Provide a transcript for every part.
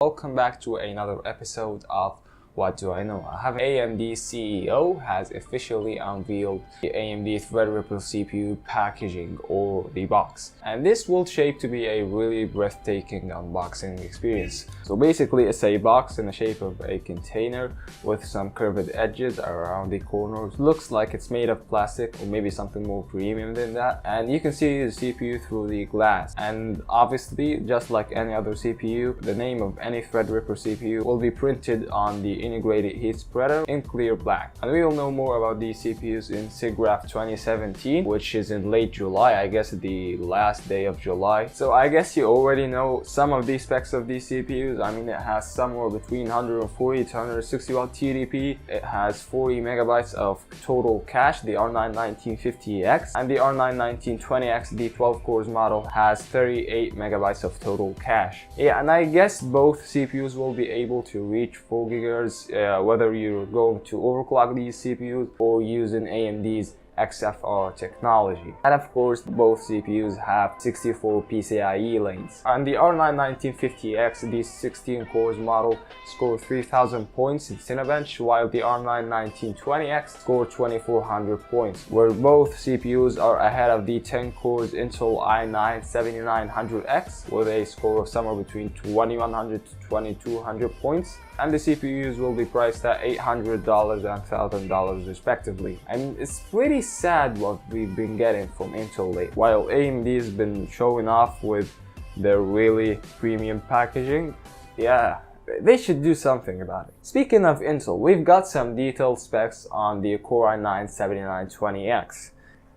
Welcome back to another episode of What Do I Know? AMD CEO has officially unveiled the AMD Threadripper CPU packaging, or the box. And this will shape to be a really breathtaking unboxing experience. So basically it's a box in the shape of a container with some curved edges around the corners. Looks like it's made of plastic or maybe something more premium than that. And you can see the CPU through the glass. And obviously, just like any other CPU, the name of any Threadripper CPU will be printed on the integrated heat spreader in clear black. And we will know more about these CPUs in SIGGRAPH 2017, which is in late July, I guess the last day of July. So I guess you already know some of the specs of these CPUs. I mean, it has somewhere between 140 to 160 watt TDP. It has 40 megabytes of total cache. The R9 1950X and the R9 1920X, the 12 cores model, has 38 megabytes of total cache. Yeah, and I guess both CPUs will be able to reach 4 gigahertz, whether you're going to overclock these CPUs or using AMD's XFR technology. And of course, both CPUs have 64 PCIe lanes. On the R9 1950X, the 16 cores model scored 3000 points in Cinebench, while the R9 1920X scored 2400 points, where both CPUs are ahead of the 10 cores Intel i9 7900X with a score of somewhere between 2100 to 2200 points. And the CPUs will be priced at $800 and $1,000 respectively. And it's pretty sad what we've been getting from Intel lately. While AMD's been showing off with their really premium packaging, yeah, they should do something about it. Speaking of Intel, we've got some detailed specs on the Core i9 7920X.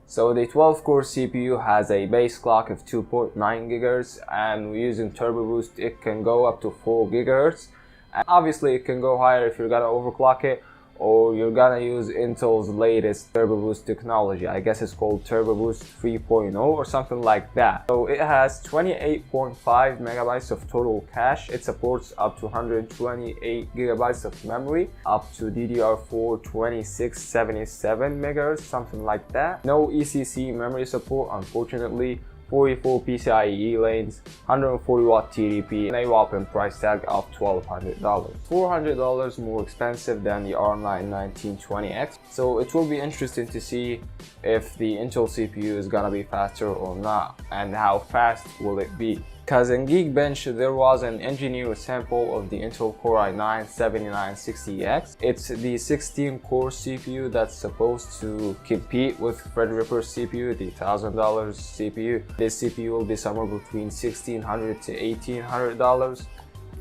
So the 12-core CPU has a base clock of 2.9 GHz, and using Turbo Boost it can go up to 4 GHz. And obviously it can go higher if you're gonna overclock it, or you're gonna use Intel's latest Turbo Boost technology. I guess it's called Turbo Boost 3.0 or something like that. So it has 28.5 megabytes of total cache. It supports up to 128 gigabytes of memory, up to DDR4 2677 megahertz, something like that. No ECC memory support, unfortunately. 44 PCIe lanes, 140 watt TDP, and a whopping price tag of $1,200. $400 more expensive than the R9 1920X. So it will be interesting to see if the Intel CPU is gonna be faster or not, and how fast will it be. Because in Geekbench there was an engineered sample of the Intel Core i9 7960X. It's the 16 core CPU that's supposed to compete with Threadripper CPU, the $1,000 CPU. This CPU will be somewhere between $1,600 to $1,800.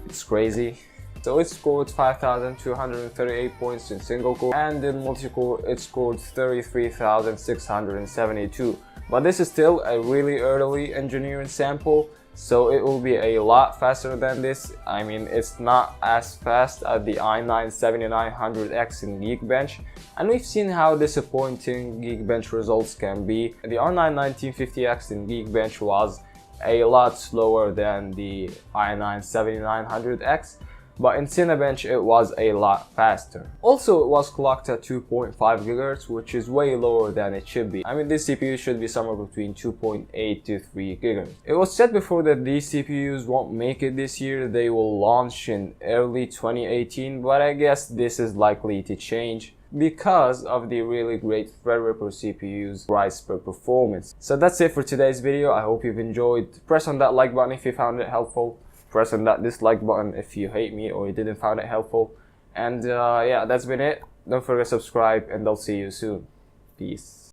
It's crazy. So it scored 5,238 points in single core, and in multi-core it scored 33,672. But this is still a really early engineering sample, so it will be a lot faster than this. I mean, it's not as fast as the i9 7900X in Geekbench, and we've seen how disappointing Geekbench results can be. The R9 1950X in Geekbench was a lot slower than the i9 7900X, but in Cinebench it was a lot faster. Also, it was clocked at 2.5 GHz, which is way lower than it should be. I mean, this CPU should be somewhere between 2.8 to 3 GHz. It was said before that these CPUs won't make it this year. They will launch in early 2018, but I guess this is likely to change because of the really great Threadripper CPU's price per performance. So that's it for today's video. I hope you've enjoyed. Press on that like button if you found it helpful. Press on that dislike button if you hate me or you didn't find it helpful. And yeah, that's been it. Don't forget to subscribe, and I'll see you soon. Peace.